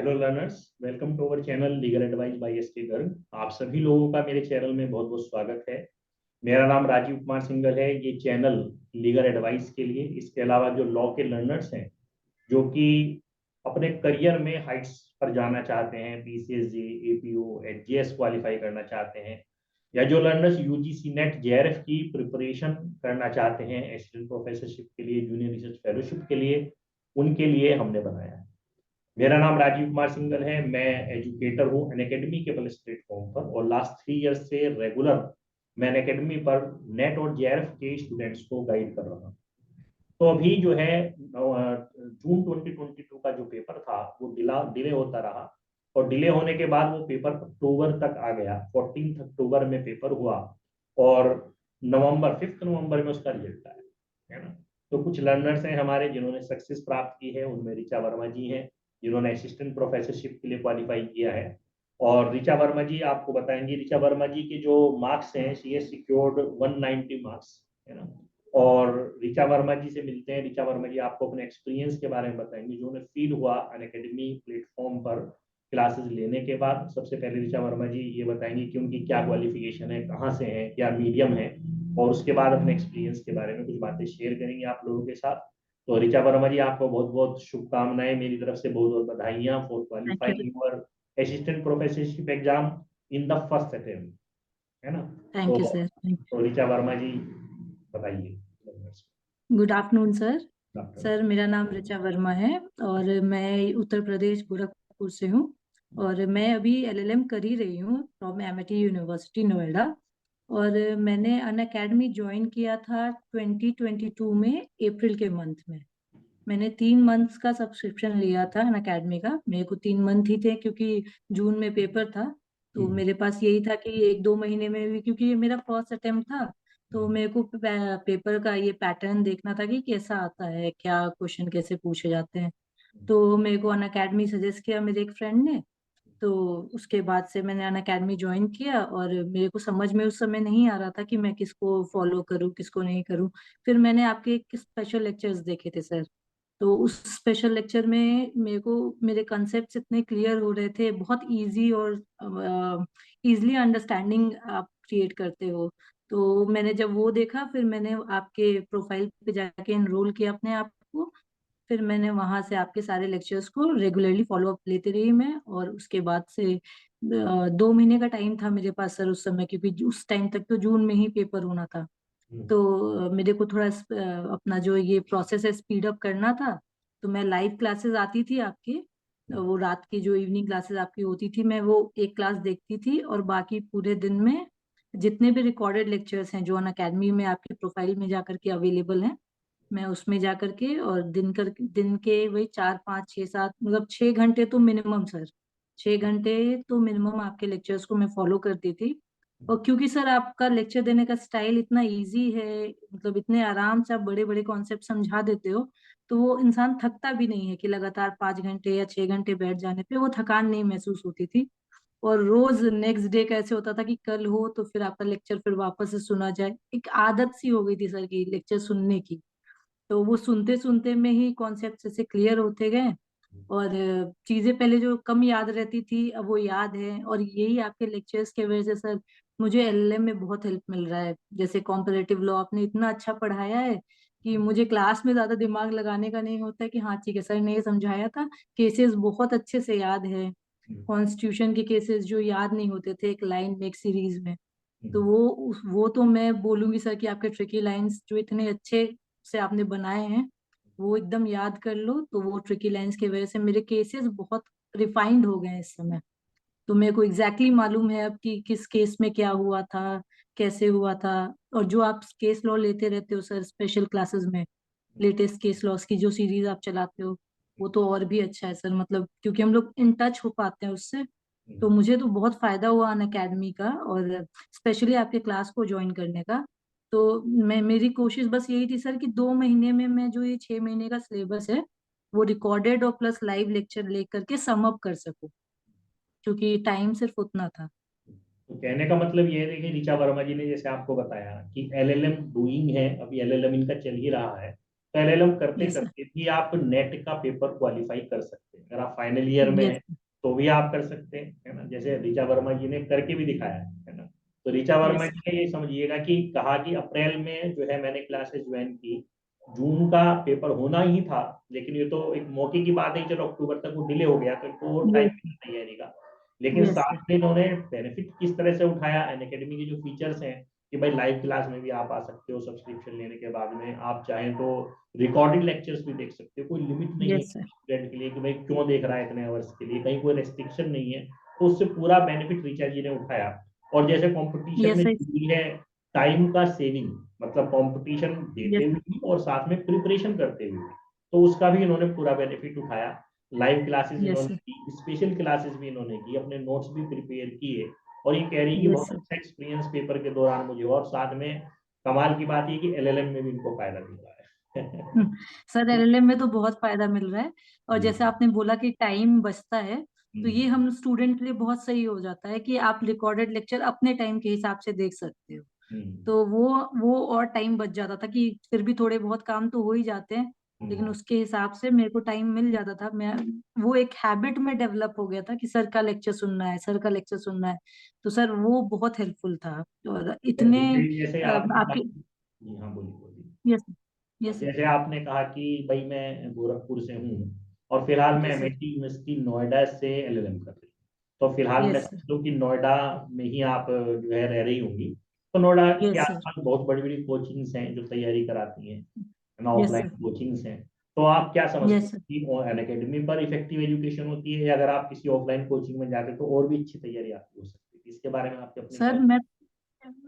Hello learners, welcome to our channel legal advice by SK Garg. आप सभी लोगों का मेरे चैनल में बहुत बहुत स्वागत है। मेरा नाम राजीव कुमार सिंघल है। ये चैनल लीगल एडवाइस के लिए, इसके अलावा जो लॉ के लर्नर्स हैं जो कि अपने करियर में हाइट्स पर जाना चाहते हैं, पीसीएसजी, एपीओ, एचजीएस क्वालिफाई करना चाहते हैं, या जो लर्नर्स यूजीसी नेट जेआरएफ की प्रिपरेशन करना चाहते हैं असिस्टेंट प्रोफेसरशिप के लिए, जूनियर रिसर्च फेलोशिप के लिए, उनके लिए हमने बनाया है। मेरा नाम राजीव कुमार सिंघल है। मैं एजुकेटर हूँ अनअकैडमी के प्लेटफॉर्म पर, और लास्ट 3 ईयर्स से रेगुलर मैं अनअकैडमी पर नेट और जेआरएफ के स्टूडेंट्स को गाइड कर रहा हूँ। तो अभी जो है जून 2022 का जो पेपर था वो डिले होता रहा, और डिले होने के बाद वो पेपर अक्टूबर तक आ गया। 14 अक्टूबर में पेपर हुआ और 5 नवंबर में उसका रिजल्ट आया, है ना। तो कुछ लर्नर्स हैं हमारे जिन्होंने सक्सेस प्राप्त की है। उनमें ऋचा वर्मा जी हैं जिन्होंने असिस्टेंट प्रोफेसरशिप के लिए क्वालिफाई किया है। और ऋचा वर्मा जी आपको बताएंगे, ऋचा वर्मा जी के जो मार्क्स हैं, शी हैज सिक्योर्ड 190 मार्क्स, है ना। और ऋचा वर्मा जी से मिलते हैं। ऋचा वर्मा जी आपको अपने एक्सपीरियंस के बारे में बताएंगे, जो उन्हें फील हुआ अनअकैडमी प्लेटफॉर्म पर क्लासेस लेने के बाद। सबसे पहले ऋचा वर्मा जी ये बताएंगे कि उनकी क्या क्वालिफिकेशन है, कहाँ से है, क्या मीडियम है, और उसके बाद अपने एक्सपीरियंस के बारे में कुछ बातें शेयर करेंगे आप लोगों के साथ। तो ऋचा वर्मा जी, आपको बहुत बहुत शुभकामनाएं मेरी तरफ से, बहुत बहुत बधाइयां for thank you qualifying your assistant professorship exam in the first attempt, है ना। तो thank you sir. Richa Verma ji बताइए। Good afternoon sir. Doctor. Sir मेरा नाम ऋचा वर्मा है और मैं उत्तर प्रदेश गोरखपुर से हूँ। और मैं अभी एलएलएम कर ही रही हूँ फ्रॉम एमआईटी यूनिवर्सिटी नोएडा। और मैंने अन अकेडमी ज्वाइन किया था 2022 में, अप्रैल के मंथ में। मैंने 3 मंथ्स का सब्सक्रिप्शन लिया था अन अकेडमी का। मेरे को 3 मंथ ही थे क्योंकि जून में पेपर था। तो मेरे पास यही था कि 1-2 महीने में भी, क्योंकि ये मेरा फर्स्ट अटेम्प्ट था, तो मेरे को पेपर का ये पैटर्न देखना था कि कैसा आता है, क्या क्वेश्चन कैसे पूछे जाते हैं। तो मेरे को अन अकेडमी सजेस्ट किया मेरे एक फ्रेंड ने। तो उसके बाद से मैंने अन अकेडमी ज्वाइन किया और मेरे को समझ में उस समय नहीं आ रहा था कि मैं किसको फॉलो करूँ किसको नहीं करूँ। फिर मैंने आपके स्पेशल लेक्चर्स देखे थे सर। तो उस स्पेशल लेक्चर में मेरे को मेरे कॉन्सेप्ट्स इतने क्लियर हो रहे थे, बहुत इजी और इजीली अंडरस्टैंडिंग आप क्रिएट करते हो। तो मैंने जब वो देखा, फिर मैंने आपके प्रोफाइल पे जाके एनरोल किया अपने आप को। फिर मैंने वहां से आपके सारे लेक्चर्स को रेगुलरली फॉलो अप लेते रही मैं। और उसके बाद से 2 महीने का टाइम था मेरे पास सर उस समय, क्योंकि उस टाइम तक तो जून में ही पेपर होना था। तो मेरे को थोड़ा अपना जो ये प्रोसेस है स्पीड अप करना था। तो मैं लाइव क्लासेस आती थी आपकी, वो रात की जो इवनिंग क्लासेस आपकी होती थी, मैं वो एक क्लास देखती थी। और बाकी पूरे दिन में जितने भी रिकॉर्डेड लेक्चर्स हैं जो अन अकेडमी में आपके प्रोफाइल में जाकर के अवेलेबल हैं, मैं उसमें जा करके और दिन के वही 4-5-6-7, मतलब 6 घंटे तो मिनिमम सर, 6 घंटे तो मिनिमम आपके लेक्चर्स को मैं फॉलो करती थी। और क्योंकि सर आपका लेक्चर देने का स्टाइल इतना इजी है, मतलब इतने आराम से आप बड़े बड़े कॉन्सेप्ट समझा देते हो, तो वो इंसान थकता भी नहीं है कि लगातार 5 घंटे या 6 घंटे बैठ जाने पे वो थकान नहीं महसूस होती थी। और रोज नेक्स्ट डे कैसे होता था कि कल हो तो फिर आपका लेक्चर फिर वापस से सुना जाए, एक आदत सी हो गई थी सर की लेक्चर सुनने की। तो वो सुनते सुनते में ही कॉन्सेप्ट ऐसे क्लियर होते गए। और चीजें पहले जो कम याद रहती थी अब वो याद है। और यही आपके लेक्चर्स के वजह से सर मुझे एलएलएम में बहुत हेल्प मिल रहा है। जैसे कॉम्परेटिव लॉ आपने इतना अच्छा पढ़ाया है कि मुझे क्लास में ज्यादा दिमाग लगाने का नहीं होता है कि हाँ ठीक है सर ने ये समझाया था। केसेस बहुत अच्छे से याद है। कॉन्स्टिट्यूशन के केसेस जो याद नहीं होते थे एक लाइन में, एक सीरीज में, तो वो तो मैं बोलूंगी सर कि आपके ट्रिकी लाइंस जो इतने अच्छे से आपने बनाए हैं, वो एकदम याद कर लो। तो वो ट्रिकी लाइंस की वजह से मेरे केसेस बहुत रिफाइंड हो गए हैं इस समय। तो मेरे को एग्जैक्टली मालूम है अब कि किस केस में क्या हुआ था, कैसे हुआ था। और जो आप केस लॉ लेते रहते हो सर स्पेशल क्लासेस में, लेटेस्ट केस लॉस की जो सीरीज आप चलाते हो, वो तो और भी अच्छा है सर। मतलब क्योंकि हम लोग इन टच हो पाते हैं उससे। तो मुझे तो बहुत फायदा हुआ अन अकेडमी का, और स्पेशली आपके क्लास को ज्वाइन करने का। तो मेरी कोशिश बस यही थी सर कि 2 महीने में मैं जो ये 6 महीने का सिलेबस है वो रिकॉर्डेड और प्लस लाइव लेक्चर लेकर के सम अप कर सकूं, क्योंकि टाइम सिर्फ उतना था। तो कहने का मतलब ये है, देखिए ऋचा वर्मा जी ने जैसे आपको बताया कि एलएलएम डूइंग है, अभी एलएलएम इनका चल ही रहा है। तो एलएलएम करते यस सर। करते भी आप नेट का पेपर क्वालिफाई कर सकते हैं। अगर आप फाइनल ईयर में यस हैं तो भी आप कर सकते हैं, है ना। जैसे ऋचा वर्मा जी ने करके भी दिखाया है ना। तो ऋचा वर्मा यस जी ने ये समझिएगा कि कहा कि अप्रैल में जो है मैंने क्लासेस ज्वाइन की, जून का पेपर होना ही था, लेकिन ये तो एक मौके की बात है, चलो अक्टूबर तक वो डिले हो गया तो इनको और टाइम यस मिला तैयारी का। लेकिन यस साथ में इन्होंने बेनिफिट किस तरह से उठाया, अनअकैडमी के जो फीचर्स हैं कि भाई लाइव क्लास में भी आप आ सकते हो, सब्सक्रिप्शन लेने के बाद में आप चाहें तो रिकॉर्डेड लेक्चर्स भी देख सकते हो, कोई लिमिट नहीं है यस सर। स्टूडेंट के लिए कि भाई क्यों देख रहा है इतने आवर्स के लिए, कहीं कोई रेस्ट्रिक्शन नहीं है। तो उससे पूरा बेनिफिट ऋचा जी ने उठाया। और जैसे कंपटीशन यस में सर। जरूरी है टाइम का सेविंग, मतलब कंपटीशन यस देते हुए सर। भी और साथ में प्रिपरेशन करते हुए भी, तो उसका भी इन्होंने पूरा बेनिफिट उठाया। लाइव क्लासेस यस इन्होंने सर। की, स्पेशल क्लासेस भी इन्होंने की, अपने नोट्स भी प्रिपेयर किए। और ये कह रही है कि यस बहुत सर। अच्छा एक्सपीरियंस पेपर के दौरान मुझे, और साथ में कमाल की बात ये कि एलएलएम में भी इनको फायदा मिल रहा है। सर एलएलएम में तो बहुत फायदा मिल रहा है। और जी। जैसे आपने बोला कि टाइम बचता है, तो ये हम्म, हम स्टूडेंट के लिए बहुत सही हो जाता है कि आप रिकॉर्डेड लेक्चर अपने टाइम के हिसाब से देख सकते हो। हम्म, तो वो और टाइम बच जाता था कि फिर भी थोड़े बहुत काम तो हो ही जाते हैं, लेकिन हम्म, उसके हिसाब से मेरे को टाइम मिल जाता था। मैं वो एक हैबिट में डेवलप हो गया था कि सर का लेक्चर सुनना है, सर का लेक्चर सुनना है। तो सर वो बहुत हेल्पफुल था। और इतने जैसे जैसे आपने कहा, आपके। जी हाँ बोलिए बोलिए। यस। Yes sir. जैसे आपने कहा कि भाई मैं गोरखपुर से हूँ और फिलहाल मैं yes sir. MIT university Noida से एलएलएम कर रही हूँ। तो फिलहाल मैं यस सर। समझ लूँ कि नोएडा में ही आप जो है रह रही होंगी। तो नोएडा के यस सर। आसपास बहुत बड़ी बड़ी कोचिंग्स हैं जो तैयारी कराती हैं, है ना, यस ऑफलाइन सर। कोचिंग्स हैं। तो आप क्या समझते यस हैं सर। कि अन अकेडमी पर इफेक्टिव एजुकेशन होती है, या अगर आप किसी ऑफलाइन कोचिंग में जाते तो और भी अच्छी तैयारी आपकी हो सकती है? इसके बारे में आपके अपने सर विचार।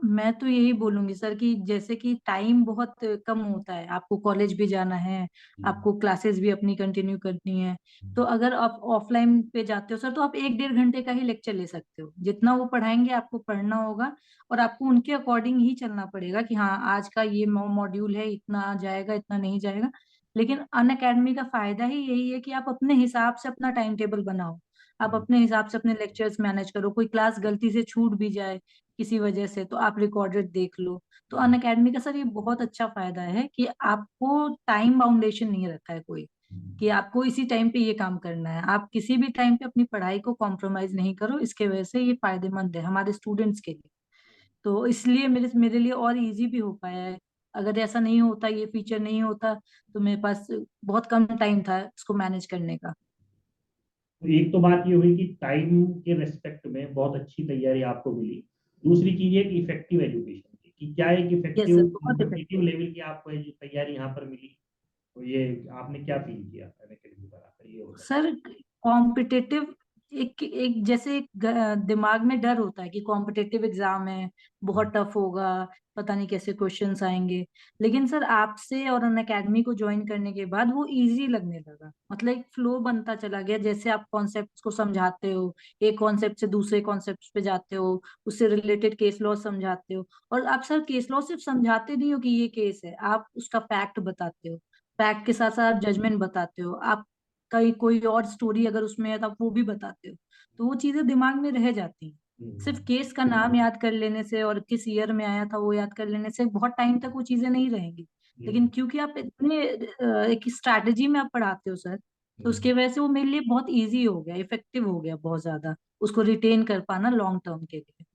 मैं तो यही बोलूंगी सर कि जैसे कि टाइम बहुत कम होता है, आपको कॉलेज भी जाना है, आपको क्लासेस भी अपनी कंटिन्यू करनी है। तो अगर आप ऑफलाइन पे जाते हो सर, तो आप 1-1.5 घंटे का ही लेक्चर ले सकते हो, जितना वो पढ़ाएंगे आपको पढ़ना होगा। और आपको उनके अकॉर्डिंग ही चलना पड़ेगा कि हाँ आज का ये मॉड्यूल है, इतना जाएगा इतना नहीं जाएगा। लेकिन अन अकेडमी का फायदा ही यही है कि आप अपने हिसाब से अपना टाइम टेबल बनाओ, आप अपने हिसाब से अपने लेक्चर्स मैनेज करो। कोई क्लास गलती से छूट भी जाए किसी वजह से, तो आप रिकॉर्डेड देख लो। तो अन अकेडमी का सर ये बहुत अच्छा फायदा है कि आपको टाइम बाउंडेशन नहीं रखा है कोई, कि आपको इसी टाइम पे ये काम करना है। आप किसी भी टाइम पे अपनी पढ़ाई को कॉम्प्रोमाइज नहीं करो, इसके वजह से ये फायदेमंद है हमारे स्टूडेंट्स के लिए। तो इसलिए मेरे मेरे लिए और इजी भी हो पाया है। अगर ऐसा नहीं होता, ये फीचर नहीं होता, तो मेरे पास बहुत कम टाइम था इसको मैनेज करने का। तो एक तो बात ये हुई कि टाइम के रेस्पेक्ट में बहुत अच्छी तैयारी आपको मिली। दूसरी चीज है कि इफेक्टिव एजुकेशन की, कि क्या एक यस इफेक्टिव सर, बहुत कॉम्पिटिटिव इफेक्टिव। लेवल की आपको तैयारी यहाँ पर मिली। तो ये आपने क्या फील किया अकेडमी पर आकर, ये होता है। सर कॉम्पिटिटिव, एक एक जैसे एक दिमाग में डर होता है कि कॉम्पिटिटिव एग्जाम है, बहुत टफ होगा, पता नहीं कैसे क्वेश्चंस आएंगे। लेकिन सर आपसे और अन अकेडमी को ज्वाइन करने के बाद वो इजी लगने लगा, मतलब एक फ्लो बनता चला गया। जैसे आप कॉन्सेप्ट्स को समझाते हो, एक कॉन्सेप्ट से दूसरे कॉन्सेप्ट पे जाते हो, उससे रिलेटेड केस लॉ समझाते हो। और आप सर केस लॉ सिर्फ समझाते नहीं हो कि ये केस है, आप उसका फैक्ट बताते हो, फैक्ट के साथ साथ जजमेंट बताते हो। आप कहीं कोई और स्टोरी अगर उसमें है तो आप वो भी बताते हो। तो वो चीजें दिमाग में रह जाती हैं। सिर्फ केस का नाम याद कर लेने से और किस ईयर में आया था वो याद कर लेने से बहुत टाइम तक वो चीजें नहीं रहेंगी। लेकिन क्योंकि आप इतने एक स्ट्रैटेजी में आप पढ़ाते हो सर, तो उसकी वजह से वो मेरे लिए बहुत इजी हो गया, इफेक्टिव हो गया बहुत ज्यादा, उसको रिटेन कर पाना लॉन्ग टर्म के लिए।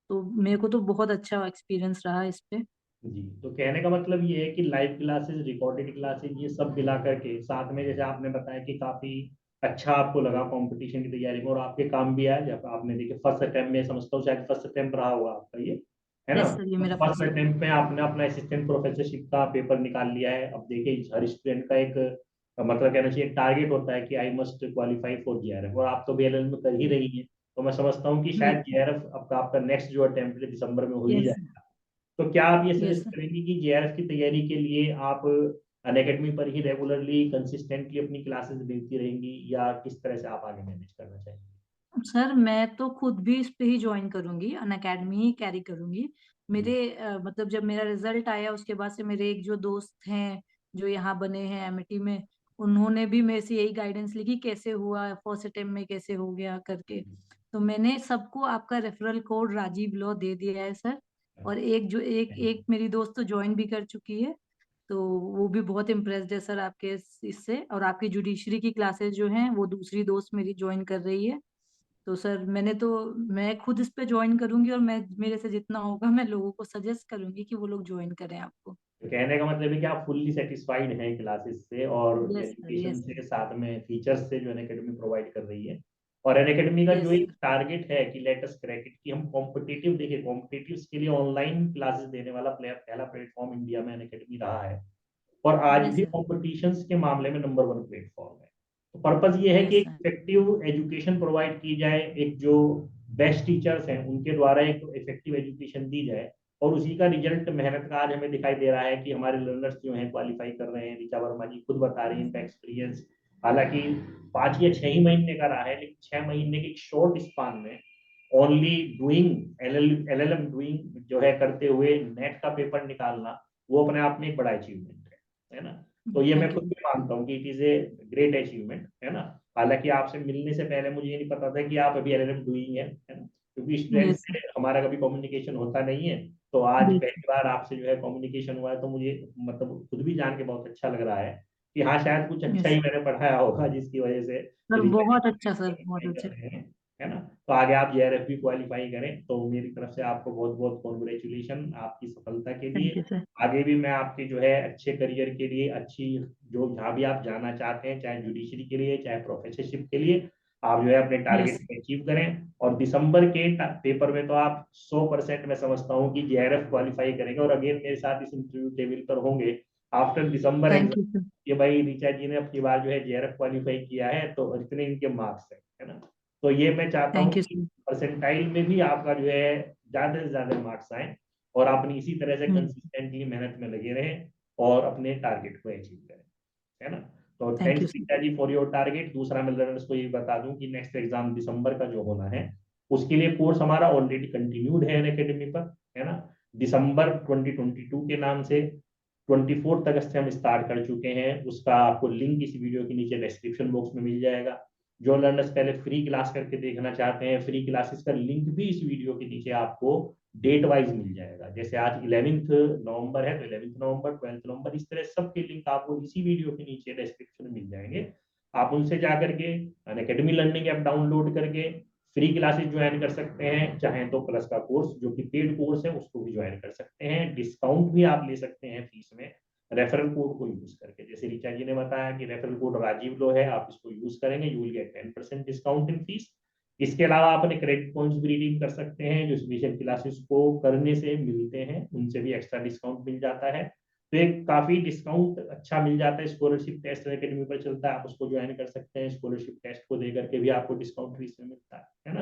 तो मेरे को तो बहुत अच्छा एक्सपीरियंस रहा इस पे। जी, तो कहने का मतलब ये है कि लाइव क्लासेस, रिकॉर्डेड क्लासेस, ये सब मिला करके साथ में, जैसे आपने बताया कि काफी अच्छा आपको लगा कंपटीशन की तैयारी में और आपके काम भी आया। जब आपने देखिए फर्स्ट अटेम्प्ट में, समझता हूँ शायद फर्स्ट अटेम्प्ट रहा होगा आपका ये, है ना। यस सर, ये मेरा फर्स्ट फर्स्ट। अटेम्प्ट में आपने अपना असिस्टेंट प्रोफेसरशिप का पेपर निकाल लिया है। अब देखिए हर स्टूडेंट का एक मतलब कहना चाहिए टारगेट होता है कि I must qualify for JRF, और आप तो बीएलएल में कर ही रही हैं। तो मैं समझता हूँ कि शायद जेआरएफ आपका आपका नेक्स्ट जो अटेम्प्ट है दिसंबर में हो ही यस। जाएगा। तो क्या आप ये यस सजेस्ट सर। करेंगे कि जेआरएफ की तैयारी के लिए आप अनअकैडमी पर ही रेगुलरली कंसिस्टेंटली अपनी क्लासेस लेती रहेंगी, या किस तरह से आप आगे मैनेज करना चाहेंगे? सर मैं तो खुद भी इस पे ही ज्वाइन करूंगी, अन अकेडमी ही कैरी करूंगी। हम्म, मेरे मतलब जब मेरा रिजल्ट आया उसके बाद से मेरे एक जो दोस्त हैं जो यहाँ बने हैं एमिटी में, उन्होंने भी मेरे से यही गाइडेंस ली कि कैसे हुआ फर्स्ट अटेम्प्ट में, कैसे हो गया करके। तो मैंने सबको आपका रेफरल कोड राजीव लॉ दे दिया है सर। और एक जो एक थैंक एक मेरी दोस्त तो ज्वाइन भी कर चुकी है। तो वो भी बहुत इम्प्रेस्ड है सर आपके इससे। और आपकी जुडिशरी की क्लासेस जो हैं वो दूसरी दोस्त मेरी ज्वाइन कर रही है। तो सर मैं खुद इस पे ज्वाइन करूंगी, और मैं मेरे से जितना होगा मैं लोगों को सजेस्ट करूंगी कि वो लोग ज्वाइन करें आपको। तो कहने का मतलब है कि आप फुल्ली सेटिस्फाइड हैं क्लासेस से और यस सर, एजुकेशन यस से, सर, साथ में फीचर्स से जो अनअकैडमी प्रोवाइड कर रही है। और अनअकैडमी का जो यस एक सर, टारगेट है कि लेट अस क्रैक इट, कि हम कॉम्पिटिटिव, देखिए कॉम्पिटिटिव के लिए ऑनलाइन क्लासेस देने वाला पहला प्लेटफॉर्म इंडिया में अनअकैडमी रहा है, और आज यस भी सर, कॉम्पिटिशंस के मामले में नंबर 1 प्लेटफॉर्म है। तो पर्पज ये है कि यस एक सर, इफेक्टिव एजुकेशन प्रोवाइड की जाए, एक जो बेस्ट टीचर्स हैं उनके द्वारा एक इफेक्टिव एजुकेशन दी जाए, और उसी का रिजल्ट मेहनत का आज हमें दिखाई दे रहा है कि हमारे लर्नर्स जो हैं क्वालिफाई कर रहे हैं। ऋचा वर्मा जी खुद बता रही हैं इनका एक्सपीरियंस, हालांकि 5 या 6 ही महीने का रहा है, लेकिन 6 महीने के शॉर्ट स्पान में ओनली डूइंग एलएलएम डूइंग जो है करते हुए नेट का पेपर निकालना, वो अपने आप में एक बड़ा अचीवमेंट है ना। तो ये मैं थैंक खुद यू, भी मानता हूँ कि it is a great achievement, है ना। हालांकि आपसे मिलने से पहले मुझे ये नहीं पता था कि आप अभी एलएलएम डूइंग है ना, क्योंकि स्टूडेंट यस से सर, हमारा कभी कम्युनिकेशन होता नहीं है। तो आज यस पहली बार आपसे जो है कम्युनिकेशन हुआ है, तो मुझे मतलब खुद भी जान के बहुत अच्छा लग रहा है कि हाँ शायद कुछ अच्छा यस ही मैंने पढ़ाया होगा जिसकी वजह से सर, ऋचा जी बहुत अच्छा सर, बहुत qualify कर अच्छा। रहे हैं, है ना। तो आगे आप जेआरएफ भी क्वालिफाई करें, तो मेरी तरफ से आपको बहुत बहुत कॉन्ग्रेचुलेशन आपकी सफलता के लिए। थैंक यू सर, आगे भी मैं आपके जो है अच्छे करियर के लिए, अच्छी जो जहाँ भी आप जाना चाहते हैं, चाहे जुडिशरी के लिए चाहे प्रोफेसरशिप के लिए, आप जो है अपने यस, टारगेट अचीव करें। और दिसंबर के पेपर में तो आप 100% मैं समझता हूँ कि जेआरएफ क्वालिफाई करेंगे, और अगेन मेरे साथ इस इंटरव्यू टेबल पर होंगे after December thank you exam, sir, कि भाई ऋचा जी ने अपनी बार जो है जेआरएफ क्वालिफाई किया है, तो इतने इनके मार्क्स है ना। तो ये मैं चाहता हूँ थैंक यू कि सर। परसेंटाइल में भी आपका जो है ज्यादा से ज्यादा मार्क्स आए, और आप इसी तरह से हम्म, कंसिस्टेंटली मेहनत में लगे रहें और अपने टारगेट को अचीव करें, है ना। तो thank you thanks sir, Rita ji for your target. दूसरा मैं लर्नर्स को ये बता दूं कि नेक्स्ट एग्जाम दिसंबर का जो होना है, उसके लिए कोर्स हमारा ऑलरेडी कंटिन्यूड है अनअकैडमी पर, है ना। दिसंबर 2022 के नाम से 24 अगस्त से हम स्टार्ट कर चुके हैं। उसका आपको लिंक इस वीडियो के नीचे डिस्क्रिप्शन बॉक्स में मिल जाएगा। जो लर्नर्स पहले फ्री क्लास करके देखना चाहते हैं, फ्री क्लासेस का लिंक भी इस वीडियो के नीचे आपको डेट वाइज मिल जाएगा। जैसे आज 11th नवंबर है, तो 11th नवंबर, 12th नवंबर, इस तरह सबके लिंक आपको इसी वीडियो के नीचे डिस्क्रिप्शन में मिल जाएंगे। आप उनसे जाकर के अनअकैडमी लर्निंग ऐप डाउनलोड करके फ्री क्लासेस ज्वाइन कर सकते हैं, चाहे तो प्लस का कोर्स जो कि पेड कोर्स है उसको भी ज्वाइन कर सकते हैं। डिस्काउंट भी आप ले सकते हैं फीस में रेफरल कोड को यूज करके। जैसे ऋचा जी ने बताया कि रेफरल कोड राजीव लो है, आप इसको यूज करेंगे, you will get 10% discount in fees. इसके अलावा आप अपने क्रेडिट पॉइंट्स भी रिडीम कर सकते हैं, जो स्पेशल क्लासेस को करने से मिलते हैं, उनसे भी एक्स्ट्रा डिस्काउंट मिल जाता है। तो एक काफी डिस्काउंट अच्छा मिल जाता है। स्कॉलरशिप टेस्ट अकेडमी पर चलता है, आप उसको ज्वाइन कर सकते हैं, स्कॉलरशिप टेस्ट को दे करके भी आपको डिस्काउंट फीस में मिलता है ना।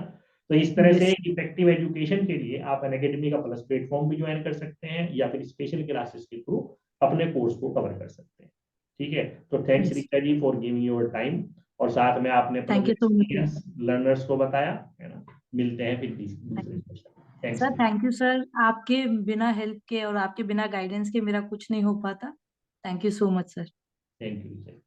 तो इस तरह से यस, इफेक्टिव एजुकेशन के लिए आप अनअकैडमी का प्लस प्लेटफॉर्म भी ज्वाइन कर सकते हैं, या फिर स्पेशल क्लासेस के थ्रू अपने कोर्स को कवर कर सकते हैं। ठीक है, तो thanks yes, Rita ji for giving your time, और साथ में आपने अपना थैंक जो you so much sir. Experience learners को बताया, है ना। मिलते हैं फिर दूसरे session. Thanks sir thank you sir, आपके बिना हेल्प के और आपके बिना गाइडेंस के मेरा कुछ नहीं हो पाता। Thank you so much sir. Thank you.